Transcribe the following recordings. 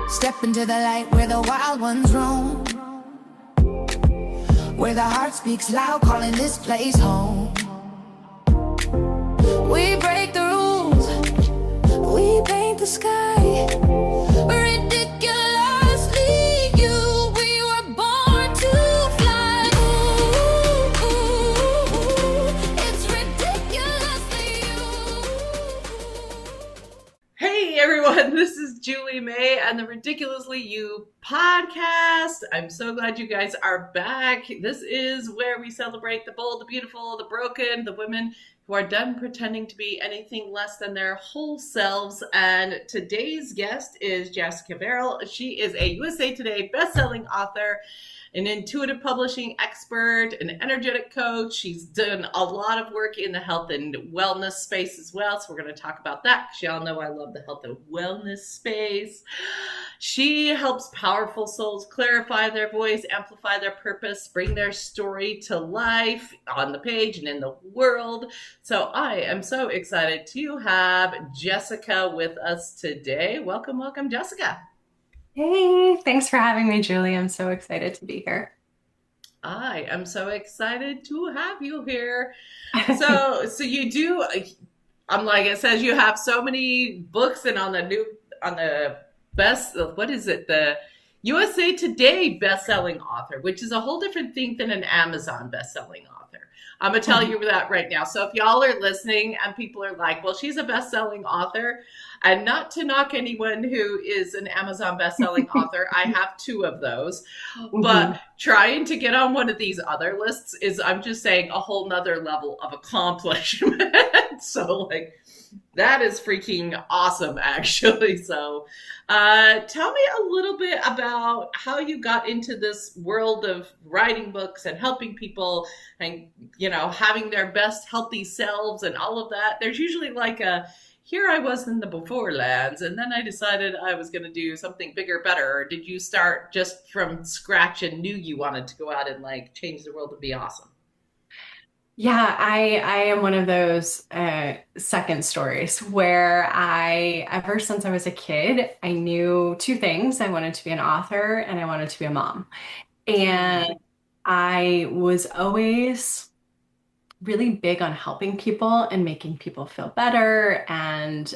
Step into the light where the wild ones roam, where the heart speaks loud, calling this place home. We break the rules, we paint the sky, ridiculously you, we were born to fly. Ooh, it's ridiculously you. Hey everyone, this is Julie May and the Ridiculously You podcast. I'm so glad you guys are back. This is where we celebrate the bold, the beautiful, the broken, the women who are done pretending to be anything less than their whole selves. And today's guest is Jessica Verrill. She is a USA Today bestselling author, an intuitive publishing expert, an energetic coach. She's done a lot of work in the health and wellness space as well. So we're going to talk about that because y'all know I love the health and wellness space. She helps powerful souls clarify their voice, amplify their purpose, bring their story to life on the page and in the world. So I am so excited to have Jessica with us today. Welcome, welcome, Jessica. Hey, thanks for having me, Julie. I'm so excited to be here. I am so excited to have you here. So you do, like it says, you have so many books, and on the best, what is it? The USA Today bestselling author, which is a whole different thing than an Amazon bestselling author. I'm going to tell you that right now. So if y'all are listening and people are like, well, she's a bestselling author, and not to knock anyone who is an Amazon bestselling author, I have two of those. But trying to get on one of these other lists is, I'm just saying, a whole nother level of accomplishment. So like, that is freaking awesome, actually. So tell me a little bit about how you got into this world of writing books and helping people and, you know, having their best healthy selves and all of that. There's usually like here I was in the before lands, and then I decided I was going to do something bigger, better. Or did you start just from scratch and knew you wanted to go out and like change the world and be awesome? Yeah, I am one of those second stories where ever since I was a kid, I knew two things. I wanted to be an author and I wanted to be a mom. And I was always really big on helping people and making people feel better and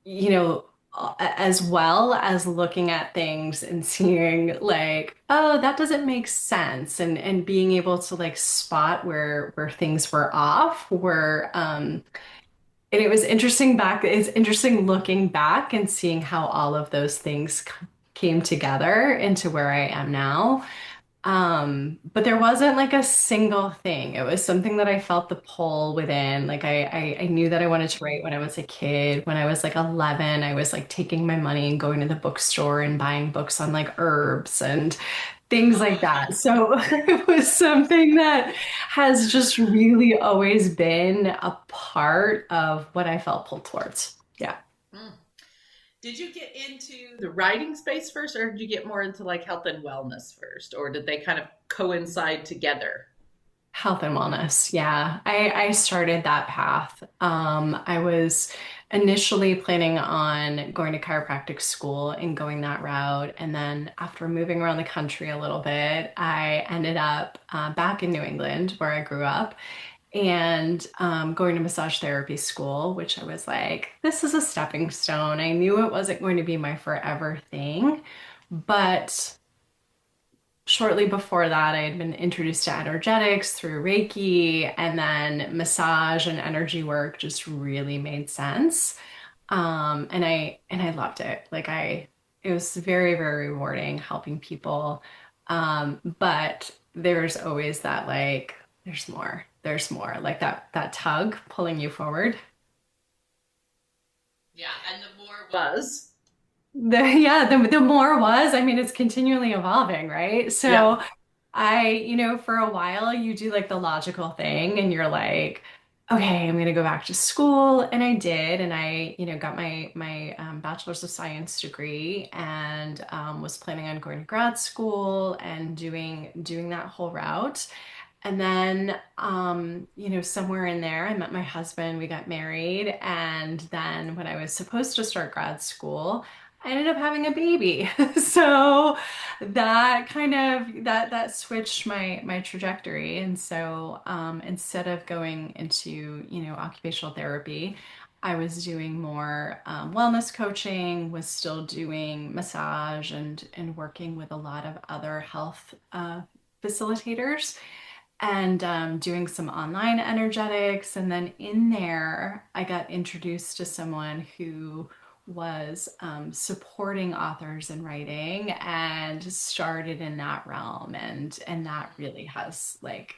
you know, as well as looking at things and seeing like, oh, that doesn't make sense, and being able to like spot where things were off, were and it's interesting looking back and seeing how all of those things came together into where I am now. But there wasn't like a single thing. It was something that I felt the pull within. Like I knew that I wanted to write when I was a kid. When I was like 11, I was like taking my money and going to the bookstore and buying books on like herbs and things like that. So it was something that has just really always been a part of what I felt pulled towards. Yeah. Mm. Did you get into the writing space first, or did you get more into like health and wellness first, or did they kind of coincide together? Health and wellness. Yeah, I started that path. I was initially planning on going to chiropractic school and going that route. And then after moving around the country a little bit, I ended up back in New England where I grew up and going to massage therapy school, which I was like, this is a stepping stone. I knew it wasn't going to be my forever thing, but shortly before that, I had been introduced to energetics through Reiki, and then massage and energy work just really made sense. And I loved it. It was very, very rewarding helping people. But there's always that like, there's more, like that tug pulling you forward. Yeah, and the more was. The more was, I mean, it's continually evolving, right? Yeah. So for a while you do like the logical thing and you're like, okay, I'm gonna go back to school. And I did, and I got my bachelor's of science degree and was planning on going to grad school and doing that whole route. And then, somewhere in there, I met my husband, we got married. And then when I was supposed to start grad school, I ended up having a baby. So that kind of that switched my trajectory. And so instead of going into, occupational therapy, I was doing more wellness coaching, was still doing massage and working with a lot of other health facilitators and doing some online energetics. And then in there, I got introduced to someone who was supporting authors in writing and started in that realm. And that really has like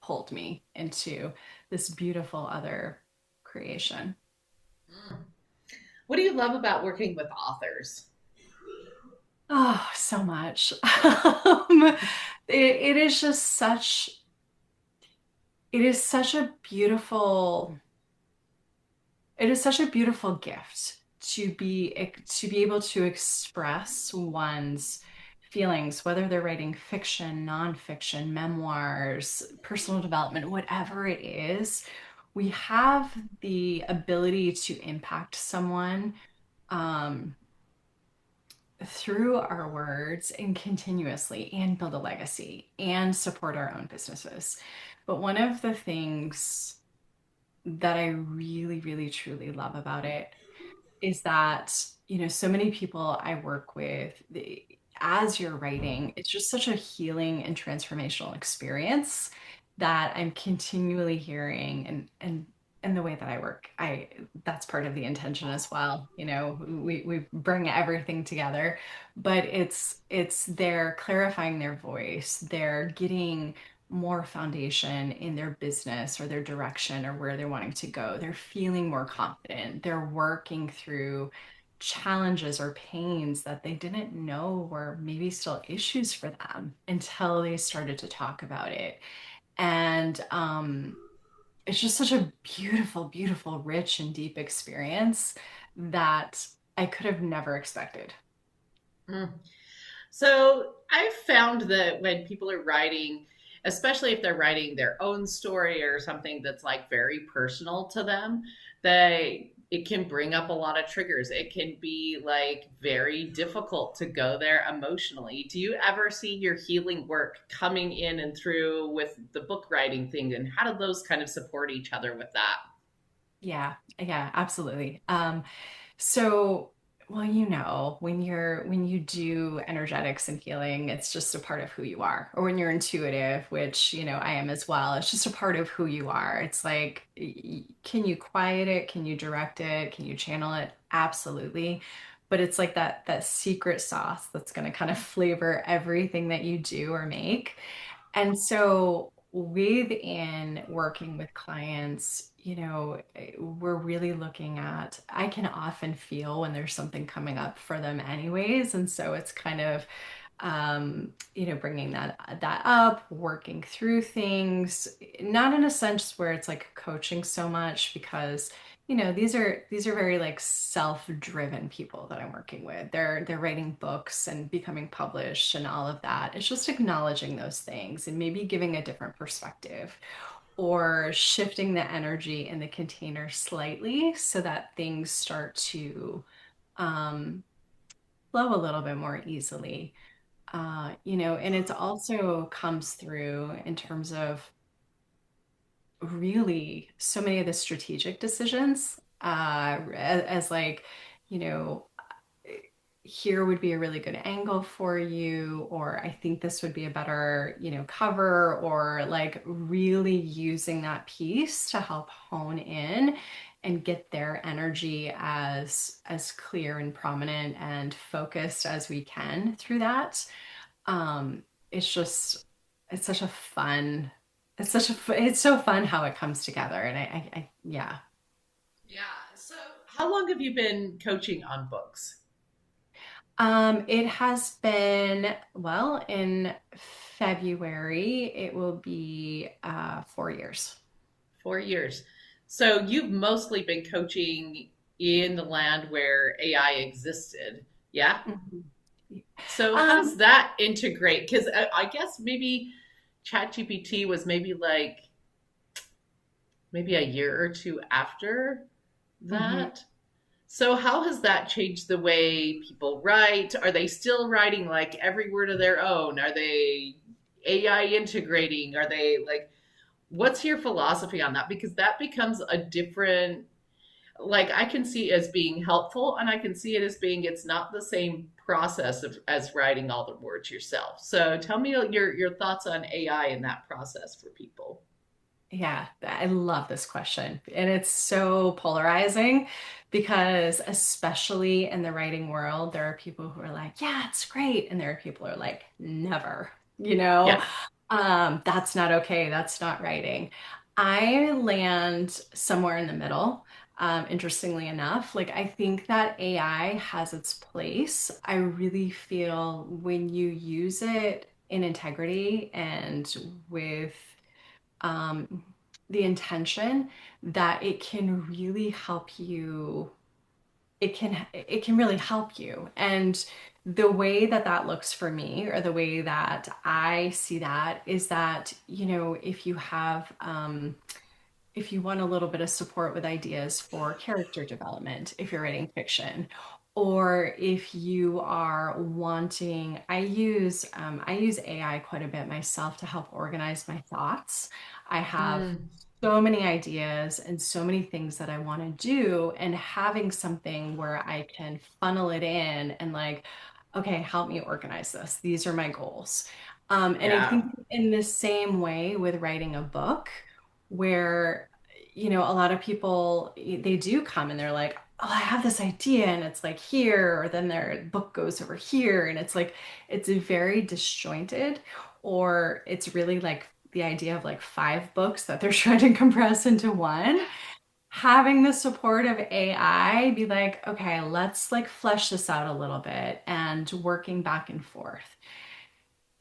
pulled me into this beautiful other creation. What do you love about working with authors? Oh, so much. It is just such a beautiful it is such a beautiful gift to be able to express one's feelings, whether they're writing fiction, nonfiction, memoirs, personal development, whatever it is. We have the ability to impact someone um, through our words and continuously and build a legacy and support our own businesses. But one of the things that I really, really, truly love about it is that, so many people I work with, as you're writing, it's just such a healing and transformational experience that I'm continually hearing and the way that I work, that's part of the intention as well. We bring everything together, but it's they're clarifying their voice, they're getting more foundation in their business or their direction or where they're wanting to go. They're feeling more confident. They're working through challenges or pains that they didn't know were maybe still issues for them until they started to talk about it. And it's just such a beautiful, beautiful, rich and deep experience that I could have never expected. Mm. So I've found that when people are writing, especially if they're writing their own story or something that's like very personal to them, they it can bring up a lot of triggers. It can be like very difficult to go there emotionally. Do you ever see your healing work coming in and through with the book writing thing? And how do those kind of support each other with that? Yeah, yeah, absolutely. So, well, when you do energetics and healing, it's just a part of who you are. Or when you're intuitive, which, I am as well, it's just a part of who you are. It's like, can you quiet it? Can you direct it? Can you channel it? Absolutely. But it's like that secret sauce that's going to kind of flavor everything that you do or make. And so within working with clients, we're really looking at, I can often feel when there's something coming up for them anyways. And so it's kind of, bringing that up, working through things, not in a sense where it's like coaching so much because these are very like self-driven people that I'm working with. They're writing books and becoming published and all of that. It's just acknowledging those things and maybe giving a different perspective or shifting the energy in the container slightly so that things start to um, flow a little bit more easily. And it's also comes through in terms of really so many of the strategic decisions as like, you know, here would be a really good angle for you, or I think this would be a better, cover, or like really using that piece to help hone in and get their energy as clear and prominent and focused as we can through that. It's just it's such a fun it's so fun how it comes together. And yeah. Yeah. So how long have you been coaching on books? It has been, well, in February, it will be 4 years. 4 years. So you've mostly been coaching in the land where AI existed. Yeah. Mhm. So how does Um, that integrate? Because I guess maybe ChatGPT was maybe a year or two after mhm. that. So how has that changed the way people write? Are they still writing like every word of their own? Are they AI integrating? Are they like, what's your philosophy on that? Because that becomes a different, like I can see it as being helpful and I can see it as being it's not the same process as writing all the words yourself. So tell me your thoughts on AI in that process for people. Yeah, I love this question. And it's so polarizing because, especially in the writing world, there are people who are like, yeah, it's great. And there are people who are like, never, you know, Yeah. that's not okay. That's not writing. I land somewhere in the middle. Interestingly enough, like I think that AI has its place. I really feel when you use it in integrity and with um, the intention that it can really help you. It can really help you. And the way that that looks for me, or the way that I see that, is that, if you want a little bit of support with ideas for character development, if you're writing fiction, or if you are wanting, I use AI quite a bit myself to help organize my thoughts. I have Mm, so many ideas and so many things that I want to do, and having something where I can funnel it in and like, okay, help me organize this. These are my goals. And I yeah. think in the same way with writing a book, where a lot of people, they do come and they're like, oh, I have this idea and it's like here, or then their book goes over here, and it's like it's very disjointed, or it's really like the idea of like five books that they're trying to compress into one. Having the support of AI be like, okay, let's like flesh this out a little bit, and working back and forth.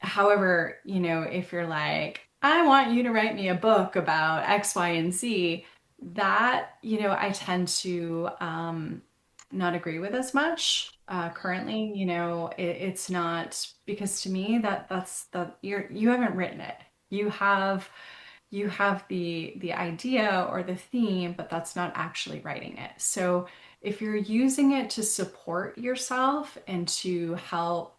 However, if you're like, I want you to write me a book about X, Y, and Z, that, I tend to not agree with as much. Currently, it's not, because to me that you haven't written it. You have the idea or the theme, but that's not actually writing it. So if you're using it to support yourself and to help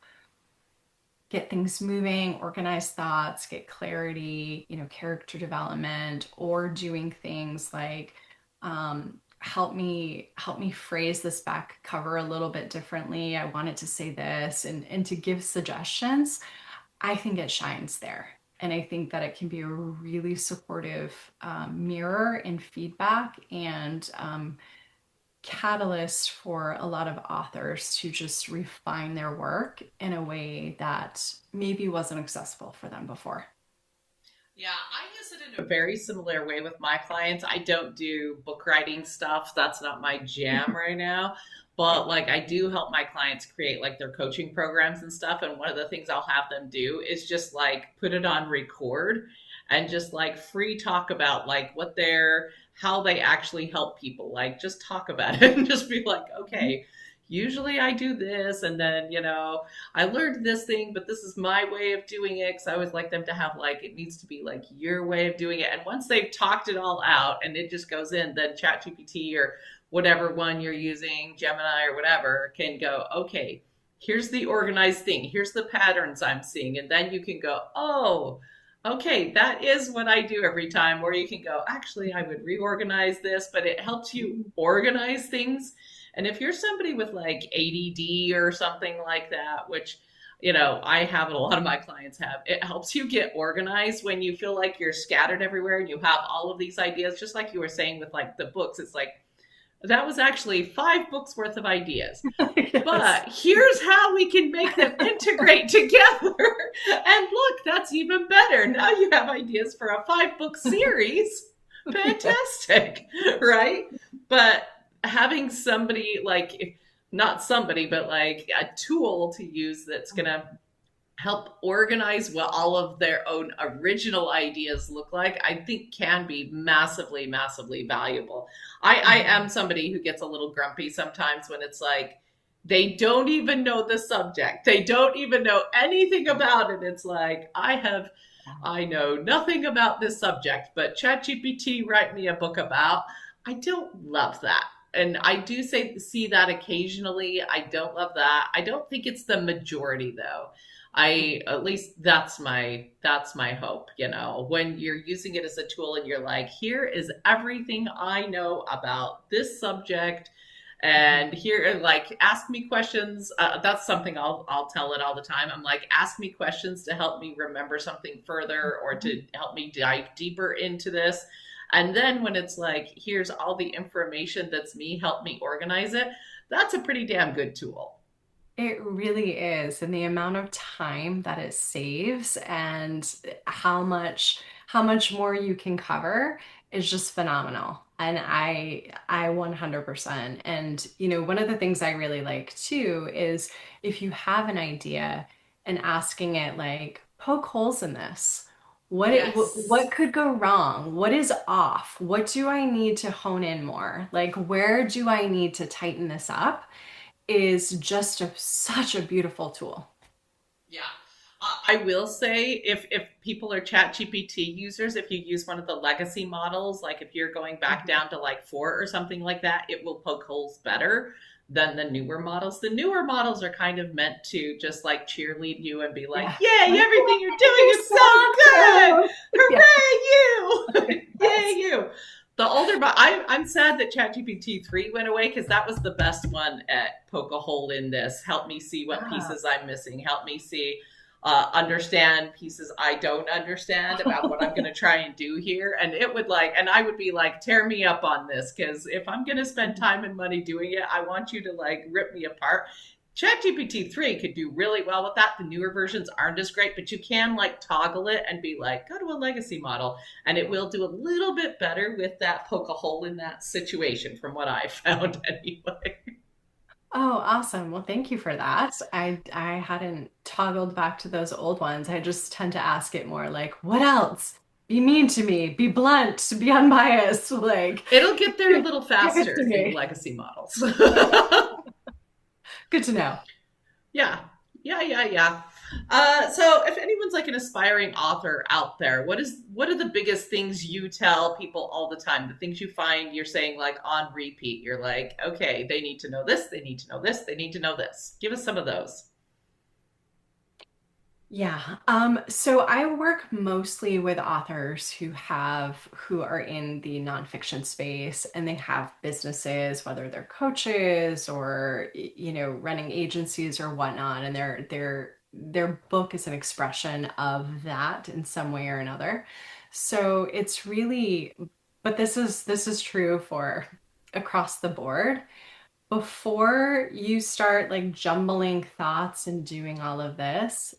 get things moving, organize thoughts, get clarity, character development, or doing things like help me phrase this back cover a little bit differently. I want it to say this, and to give suggestions. I think it shines there. And I think that it can be a really supportive mirror and feedback, and catalyst for a lot of authors to just refine their work in a way that maybe wasn't accessible for them before. Yeah, I use it in a very similar way with my clients. I don't do book writing stuff. That's not my jam right now. But like I do help my clients create like their coaching programs and stuff. And one of the things I'll have them do is just like put it on record and just like free talk about like how they actually help people. Like just talk about it and just be like, okay, usually I do this. And then, I learned this thing, but this is my way of doing it. Cause I always like them to have like, it needs to be like your way of doing it. And once they've talked it all out and it just goes in, then ChatGPT or whatever one you're using, Gemini or whatever, can go, okay, here's the organized thing. Here's the patterns I'm seeing. And then you can go, oh, okay, that is what I do every time. Or you can go, actually, I would reorganize this, but it helps you organize things. And if you're somebody with like ADD or something like that, which, I have and a lot of my clients have, it helps you get organized when you feel like you're scattered everywhere and you have all of these ideas, just like you were saying with like the books. It's like, that was actually 5 books worth of ideas. Yes. But here's how we can make them integrate together. And look, that's even better. Now you have ideas for a 5-book series. Fantastic, right? But having somebody like, not somebody, but like a tool to use that's going to help organize what all of their own original ideas look like, I think can be massively, massively valuable. I am somebody who gets a little grumpy sometimes when it's like, they don't even know the subject. They don't even know anything about it. It's like, I know nothing about this subject, but ChatGPT write me a book about. I don't love that. And I do see that occasionally. I don't love that. I don't think it's the majority though. At least that's my hope, when you're using it as a tool and you're like, here is everything I know about this subject, and here, like, ask me questions. That's something I'll tell it all the time. I'm like, ask me questions to help me remember something further, or to help me dive deeper into this. And then when it's like, here's all the information that's me, help me organize it, that's a pretty damn good tool. It really is. And the amount of time that it saves and how much more you can cover is just phenomenal. And I 100%. And one of the things I really like too is if you have an idea and asking it like, poke holes in this. What Yes. could go wrong? What is off? What do I need to hone in more? Like, where do I need to tighten this up? Is just such a beautiful tool. Yeah. I will say, if people are ChatGPT users, if you use one of the legacy models, like if you're going back Mhm. down to like 4 or something like that, it will poke holes better than the newer models. The newer models are kind of meant to just like cheerlead you and be like, Yeah. yay, Like, everything you're doing you're is so so good. awesome. Yeah. Hooray, you! Yay, Yes. you! The older, but I'm sad that ChatGPT 3 went away, because that was the best one at poke a hole in this. Help me see what Yeah. pieces I'm missing. Help me see, understand pieces I don't understand about what I'm going to try and do here. And it would like, and I would be like, tear me up on this, because if I'm going to spend time and money doing it, I want you to like rip me apart. ChatGPT 3 could do really well with that. The newer versions aren't as great, but you can like toggle it and be like, go to a legacy model, and it will do a little bit better with that poke a hole in that situation, from what I found anyway. Oh, awesome. Well, thank you for that. I hadn't toggled back to those old ones. I just tend to ask it more like, what else? Be mean to me, be blunt, be unbiased, like It'll get there a give little it to faster in me. legacy models. Good to know. Yeah, yeah, yeah, yeah. So if anyone's like an aspiring author out there, what are the biggest things you tell people all the time? The things you find you're saying like on repeat. You're like, okay, they need to know this, they need to know this, they need to know this. Give us some of those. Yeah. So I work mostly with authors who are in the nonfiction space and they have businesses, whether they're coaches or running agencies or whatnot, and their book is an expression of that in some way or another. So it's really, but this is true for across the board. Before you start like jumbling thoughts and doing all of this,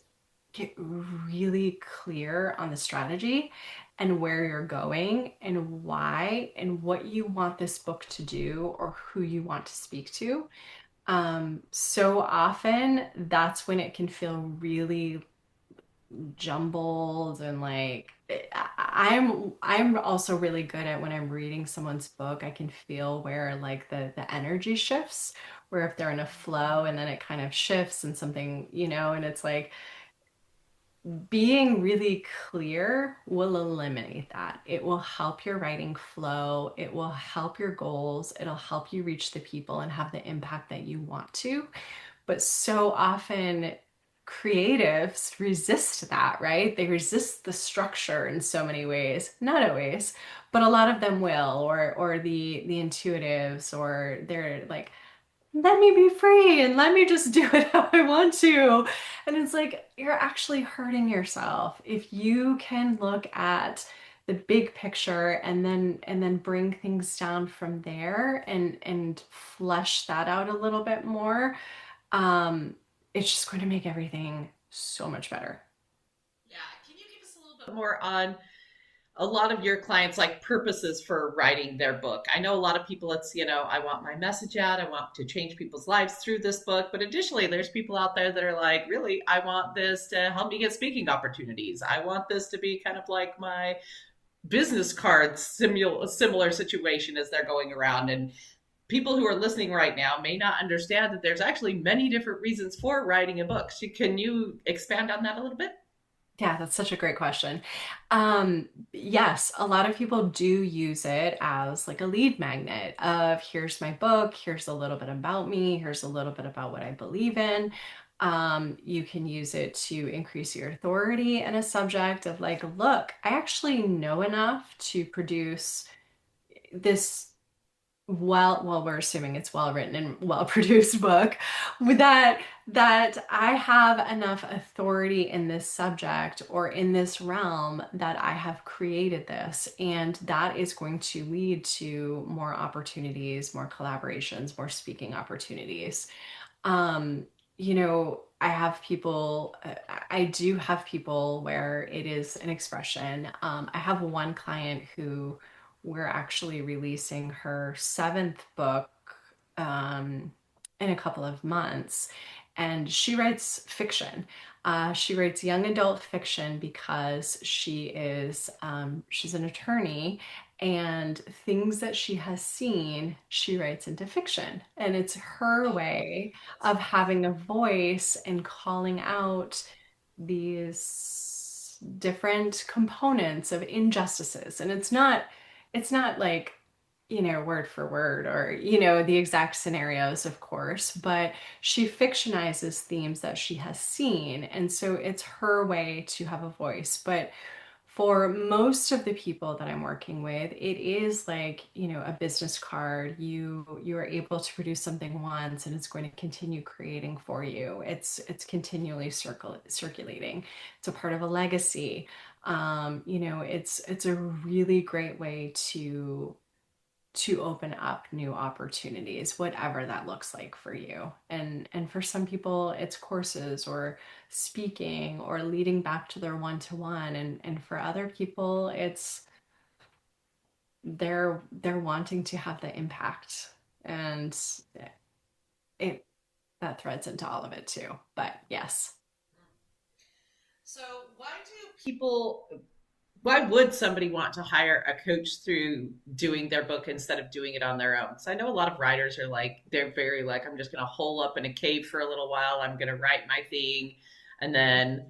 get really clear on the strategy and where you're going and why and what you want this book to do or who you want to speak to. So often that's when it can feel really jumbled and like I'm also really good at when I'm reading someone's book, I can feel where like the energy shifts, where if they're in a flow and then it kind of shifts and something, and it's like being really clear will eliminate that. It will help your writing flow. It will help your goals. It'll help you reach the people and have the impact that you want to. But so often creatives resist that, right? They resist the structure in so many ways. Not always, but a lot of them will, or the intuitives, or they're like, let me be free and let me just do it how I want to. And it's like, you're actually hurting yourself. If you can look at the big picture and then bring things down from there and flesh that out a little bit more, um, it's just going to make everything so much better. Yeah, can you give us a little bit more on a lot of your clients like purposes for writing their book? I know a lot of people, it's, I want my message out, I want to change people's lives through this book, but additionally there's people out there that are like, really, I want this to help me get speaking opportunities, I want this to be kind of like my business cards, similar situation as they're going around. And people who are listening right now may not understand that there's actually many different reasons for writing a book. So can you expand on that a little bit? Yeah, that's such a great question. Yes, a lot of people do use it as like a lead magnet of here's my book, here's a little bit about me, here's a little bit about what I believe in. You can use it to increase your authority in a subject of like, look, I actually know enough to produce this we're assuming it's well written and well produced book with that I have enough authority in this subject or in this realm that I have created this, and that is going to lead to more opportunities, more collaborations, more speaking opportunities. um I have people, I do have people where it is an expression. I have one client who we're actually releasing her seventh book um, in a couple of months, and she writes fiction. She writes young adult fiction because she's an attorney, and things that she has seen, she writes into fiction. And it's her Oh, way okay, that's of nice. having a voice and calling out these different components of injustices. And it's not like, word for word or, the exact scenarios, of course, but she fictionizes themes that she has seen. And so it's her way to have a voice. But for most of the people that I'm working with, it is like, a business card. You are able to produce something once and it's going to continue creating for you. It's continually circulating. It's a part of a legacy. It's a really great way to open up new opportunities, whatever that looks like for you. And for some people, it's courses or speaking or leading back to their one-to-one. And for other people, it's they're wanting to have the impact. And it that threads into all of it too. But yes. So, why would somebody want to hire a coach through doing their book instead of doing it on their own? So I know a lot of writers are like, they're very like, I'm just going to hole up in a cave for a little while. I'm going to write my thing and then,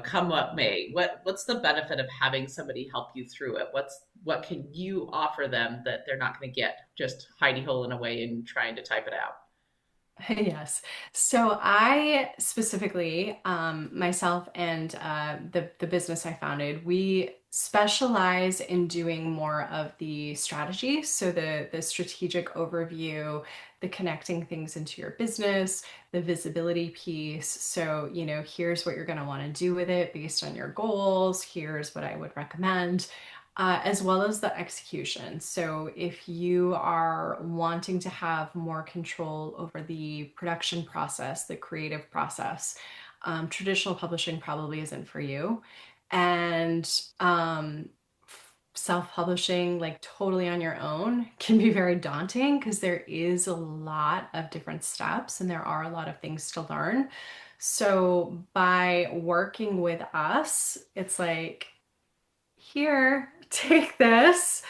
come what may. What's the benefit of having somebody help you through it? What can you offer them that they're not going to get just hidey holing away and trying to type it out? Yes. So I specifically, myself and the business I founded, we specialize in doing more of the strategy. So the strategic overview, the connecting things into your business, the visibility piece. So, here's what you're going to want to do with it based on your goals. Here's what I would recommend, as well as the execution. So, if you are wanting to have more control over the production process, the creative process, traditional publishing probably isn't for you. And self publishing, like totally on your own, can be very daunting because there is a lot of different steps and there are a lot of things to learn. So, by working with us, it's like, here, take this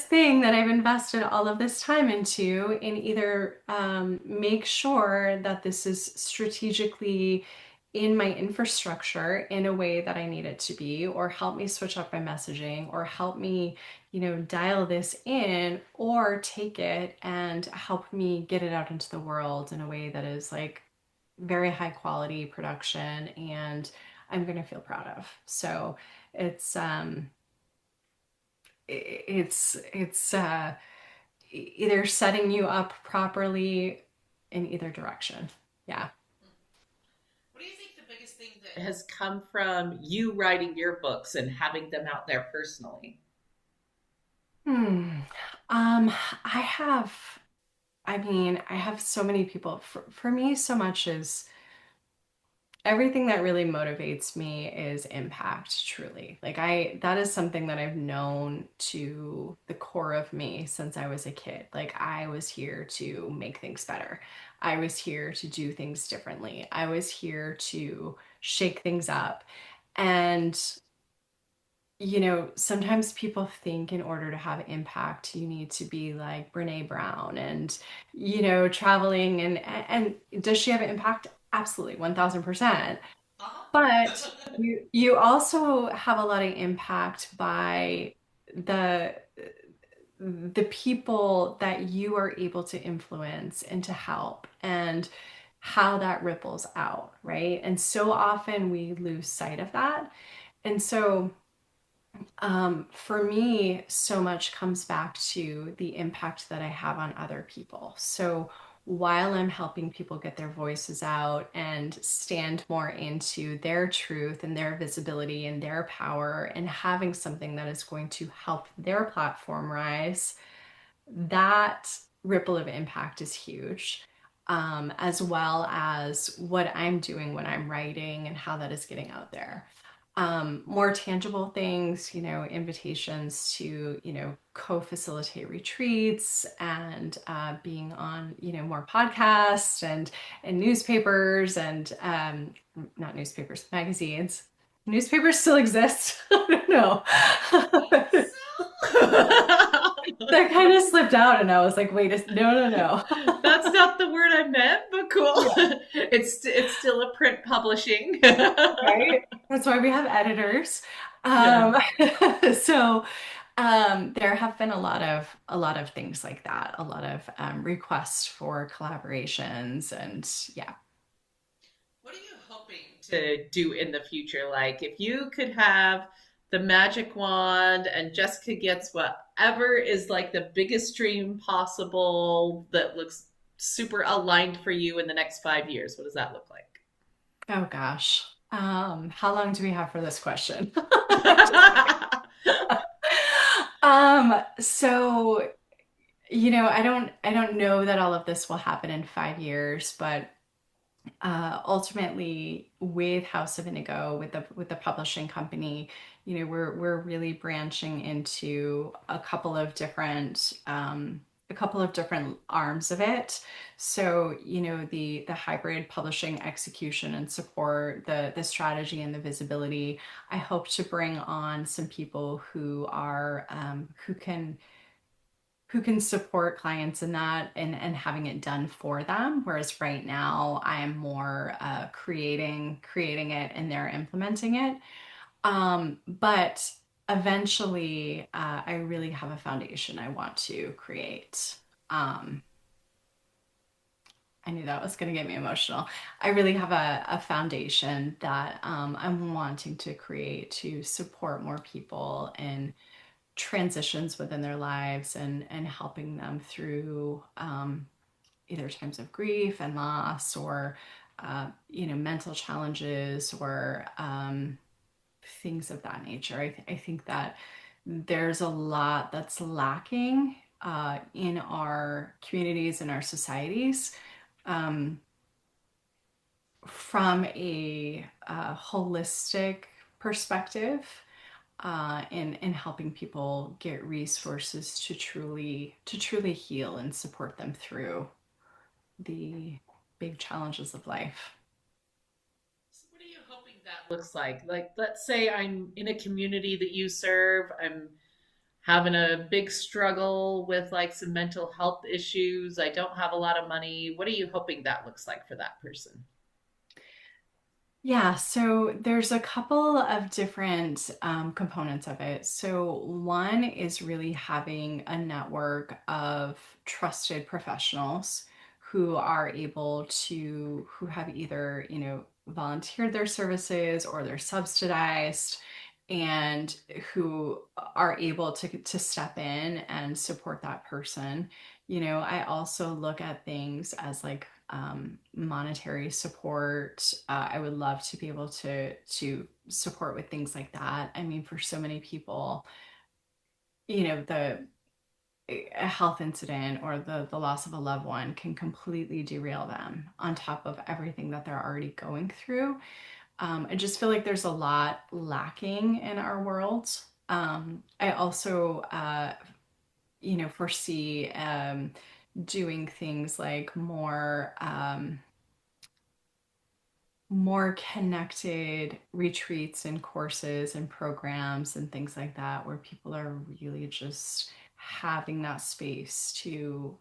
thing that I've invested all of this time into, and either make sure that this is strategically in my infrastructure in a way that I need it to be, or help me switch up my messaging, or help me, dial this in, or take it and help me get it out into the world in a way that is like very high quality production and I'm going to feel proud of. So it's it's either setting you up properly in either direction. Yeah. What do you think the biggest thing that has come from you writing your books and having them out there personally? Hmm. Um, I have, I have so many people. For me, so much is everything that really motivates me is impact, truly. Like that is something that I've known to the core of me since I was a kid. Like I was here to make things better. I was here to do things differently. I was here to shake things up. And sometimes people think in order to have impact, you need to be like Brene Brown and, traveling and does she have an impact? Absolutely, 1000%. But you also have a lot of impact by the the people that you are able to influence and to help and how that ripples out, right? And so often we lose sight of that. And so for me, so much comes back to the impact that I have on other people. So while I'm helping people get their voices out and stand more into their truth and their visibility and their power and having something that is going to help their platform rise, that ripple of impact is huge. As well as what I'm doing when I'm writing and how that is getting out there. More tangible things, invitations to, co-facilitate retreats and being on, more podcasts and newspapers and not newspapers, magazines. Newspapers still exist. I don't know. That kind of slipped out, and I was like, wait, no, no, no. That's not the word I meant, but cool. Yeah, It's still a print publishing. right. That's why we have editors. Yeah. Um, so there have been a lot of things like that, a lot of requests for collaborations, and yeah. What are you hoping to do in the future? Like, if you could have the magic wand and Jessica gets whatever is like the biggest dream possible that looks super aligned for you in the next 5 years, what does that look like? Oh gosh. How long do we have for this question? So I don't know that all of this will happen in 5 years, but ultimately with House of Inigo, with the publishing company, we're really branching into a couple of different arms of it. So, the hybrid publishing execution and support, the strategy and the visibility. I hope to bring on some people who can support clients in that and having it done for them. Whereas right now I am more creating it and they're implementing it. But eventually, I really have a foundation I want to create. Um, I knew that was going to get me emotional. I really have a foundation that I'm wanting to create to support more people in transitions within their lives and helping them through either times of grief and loss or mental challenges or things of that nature. I think that there's a lot that's lacking in our communities and our societies um, from a holistic perspective in helping people get resources to truly heal and support them through the big challenges of life. So what are you hoping that looks like? Like, let's say I'm in a community that you serve. I'm having a big struggle with like some mental health issues. I don't have a lot of money. What are you hoping that looks like for that person? Yeah, so there's a couple of different components of it. So one is really having a network of trusted professionals who have either, volunteered their services or they're subsidized and who are able to step in and support that person. I also look at things as like monetary support. I would love to be able to support with things like that. I mean, for so many people, the a health incident or the loss of a loved one can completely derail them on top of everything that they're already going through. I just feel like there's a lot lacking in our world. I also, foresee doing things like more connected retreats and courses and programs and things like that where people are really just having that space to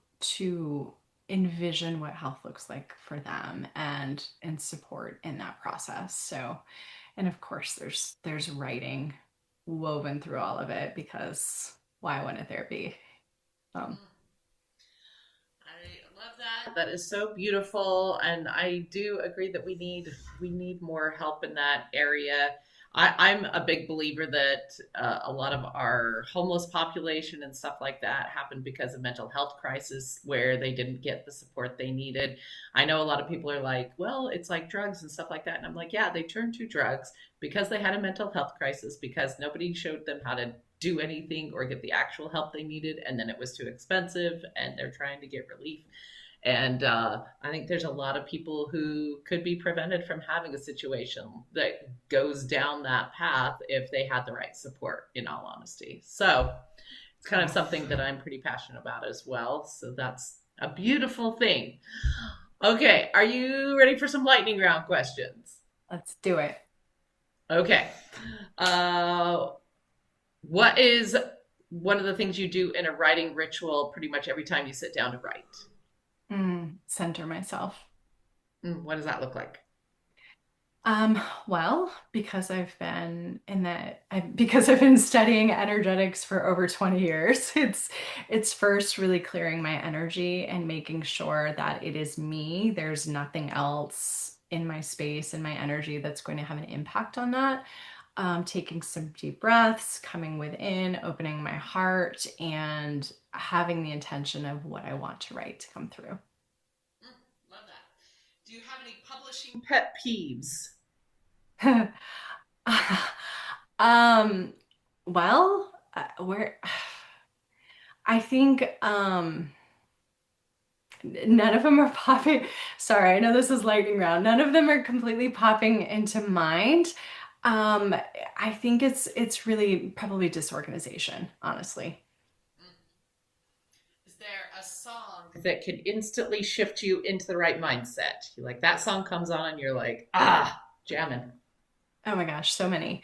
envision what health looks like for them and support in that process. So, and of course there's writing woven through all of it because why wouldn't there be? Um, I love that. That is so beautiful, and I do agree that we need more help in that area. I'm a big believer that a lot of our homeless population and stuff like that happened because of mental health crisis, where they didn't get the support they needed. I know a lot of people are like, "Well, it's like drugs and stuff like that," and I'm like, "Yeah, they turned to drugs because they had a mental health crisis because nobody showed them how to do anything or get the actual help they needed, and then it was too expensive, and they're trying to get relief." And I think there's a lot of people who could be prevented from having a situation that goes down that path if they had the right support, in all honesty. So it's kind of something that I'm pretty passionate about as well. So that's a beautiful thing. Okay, are you ready for some lightning round questions? let's do it. Okay. Uh, what is one of the things you do in a writing ritual pretty much every time you sit down to write? Center myself. What does that look like? Well, because because I've been studying energetics for over 20 years, it's first really clearing my energy and making sure that it is me. There's nothing else in my space and my energy that's going to have an impact on that. Taking some deep breaths, coming within, opening my heart, and having the intention of what I want to write to come through. Love that. Do you have any publishing pet peeves? Um, well, where I think none of them are popping. Sorry, I know this is lightning round. None of them are completely popping into mind. Um, I think it's really probably disorganization, honestly. Is there a song that could instantly shift you into the right mindset? You like that song comes on and you're like, jamming. Oh my gosh, so many.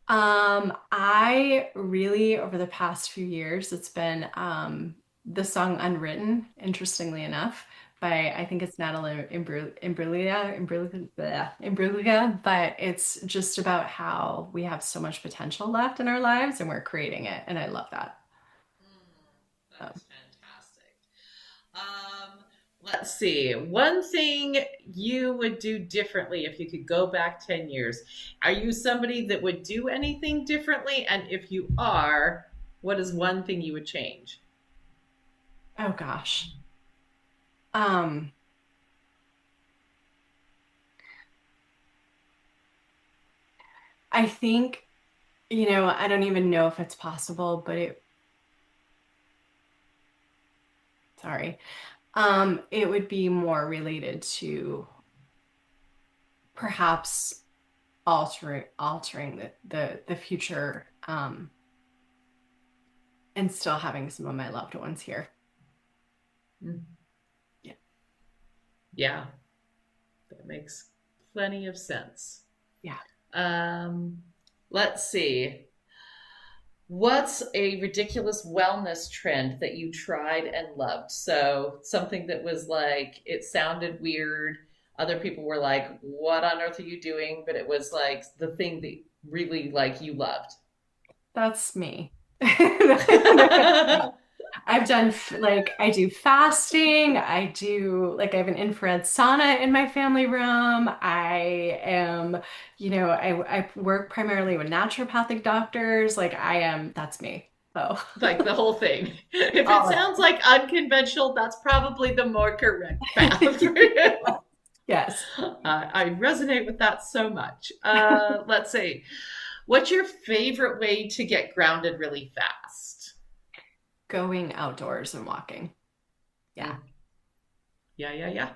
I really, over the past few years, it's been the song Unwritten, interestingly enough, by I think it's Natalie Imbruglia, but it's just about how we have so much potential left in our lives and we're creating it, and I love that. That Um, is fantastic. Let's see. One thing you would do differently if you could go back 10 years. Are you somebody that would do anything differently? And if you are, what is one thing you would change? oh gosh. Um, I think, I don't even know if it's possible, but sorry. It would be more related to perhaps altering the future, and still having some of my loved ones here. Mm, Yeah. Yeah, that makes plenty of sense. Yeah. Um, let's see. What's a ridiculous wellness trend that you tried and loved? So something that was like, it sounded weird. Other people were like, what on earth are you doing? But it was like the thing that really like you loved. That's me. I've done like I do fasting. I have an infrared sauna in my family room. I work primarily with naturopathic doctors. That's me. Oh, Like the whole thing. If it all of sounds like unconventional, that's probably the more correct path for you. it. Yes. I resonate with that so much. Let's see. What's your favorite way to get grounded really fast? Going outdoors and walking. Yeah. Mm, yeah, yeah, yeah.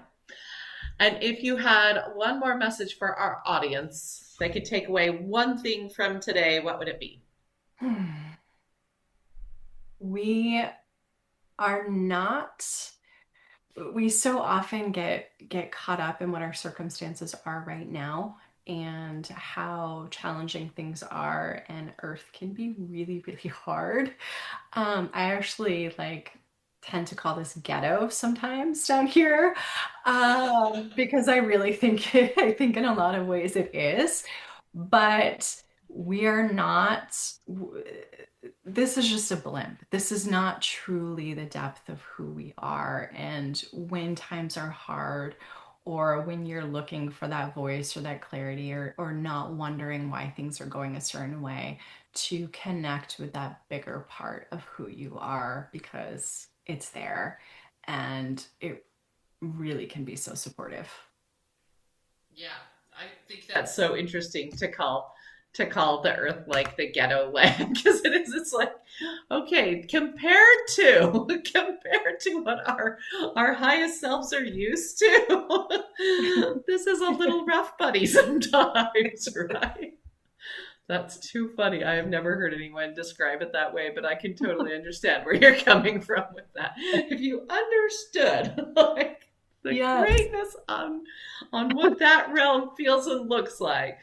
And if you had one more message for our audience, they could take away one thing from today, what would it be? We are not, we so often get caught up in what our circumstances are right now and how challenging things are, and earth can be really, really hard. I actually like tend to call this ghetto sometimes down here, because I really think I think in a lot of ways it is. But we are not, this is just a blimp. This is not truly the depth of who we are. And when times are hard, or when you're looking for that voice or that clarity, or not wondering why things are going a certain way, to connect with that bigger part of who you are, because it's there and it really can be so supportive. Yeah, I think that's so interesting to call the earth like the ghetto land because it is. It's like, okay, compared to what our highest selves are used to, this is a little rough, buddy, sometimes, right? That's too funny. I have never heard anyone describe it that way, but I can totally understand where you're coming from with that. If you understood, like, the Yes. greatness on what that realm feels and looks like,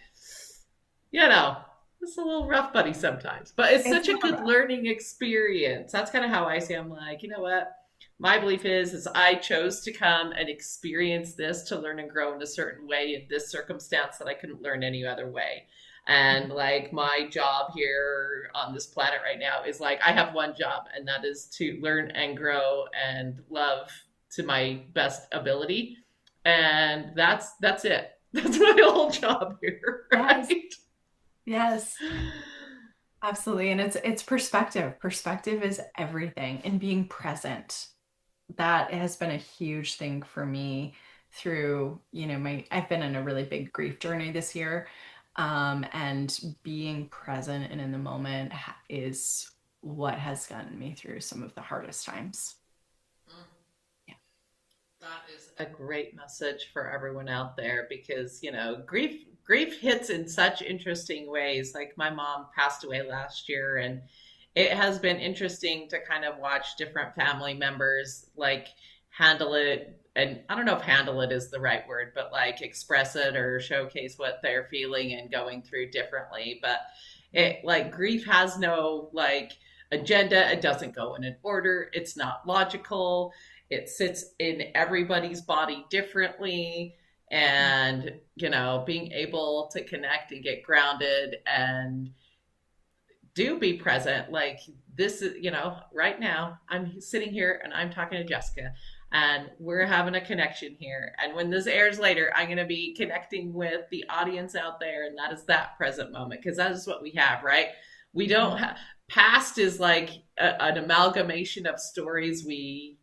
it's a little rough, buddy, sometimes. But it's It's such a not good rough. learning experience. That's kind of how I see it. I'm like, you know what? My belief is I chose to come and experience this to learn and grow in a certain way in this circumstance that I couldn't learn any other way. And like my job here on this planet right now is like I have one job, and that is to learn and grow and love to my best ability. And that's it. That's my whole job here, Yes. right? Yes. Absolutely. And it's perspective. Perspective is everything, and being present. That has been a huge thing for me through, I've been in a really big grief journey this year. And being present and in the moment is what has gotten me through some of the hardest times. Yeah. That is a great message for everyone out there because, grief hits in such interesting ways. Like my mom passed away last year, and it has been interesting to kind of watch different family members like handle it. And I don't know if handle it is the right word, but like express it or showcase what they're feeling and going through differently. But it like grief has no like agenda. It doesn't go in an order. It's not logical. It sits in everybody's body differently. And, being able to connect and get grounded and do be present. Like this is, right now I'm sitting here and I'm talking to Jessica and we're having a connection here. And when this airs later, I'm going to be connecting with the audience out there. And that is that present moment because that is what we have, right? We don't have, past is like an amalgamation of stories we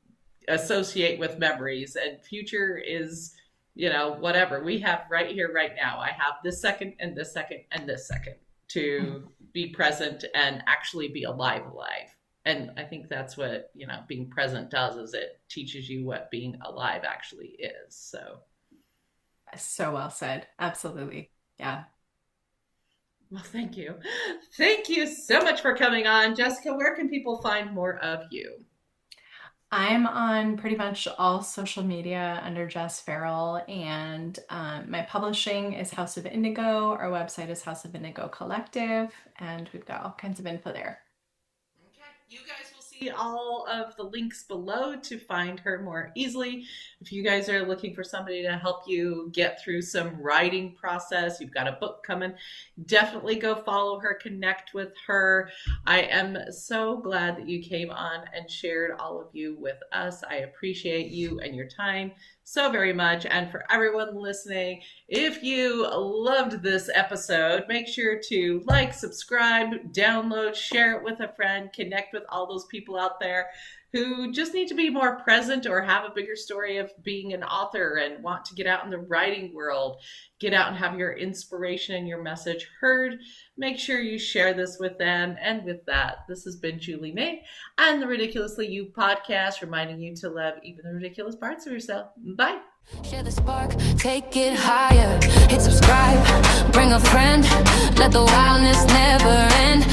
associate with memories, and future is, whatever we have right here, right now. I have this second and this second and this second to be present and actually be alive. And I think that's what, being present does is it teaches you what being alive actually is. So well said. Absolutely. Yeah. Well, thank you. Thank you so much for coming on. Jessica, where can people find more of you? I'm on pretty much all social media under Jess Verrill, and my publishing is House of Indigo. Our website is House of Indigo Collective, and we've got all kinds of info there. Okay, you guys will see all of the links below to find her more easily. If you guys are looking for somebody to help you get through some writing process, you've got a book coming, definitely go follow her, connect with her. I am so glad that you came on and shared all of you with us. I appreciate you and your time so very much. And for everyone listening, if you loved this episode, make sure to like, subscribe, download, share it with a friend, connect with all those people out there who just need to be more present or have a bigger story of being an author and want to get out in the writing world, get out and have your inspiration and your message heard. Make sure you share this with them. And with that, this has been Julie May and the Ridiculously You podcast, reminding you to love even the ridiculous parts of yourself. Bye. Share the spark, take it higher. Hit subscribe, bring a friend. Let the wildness never end.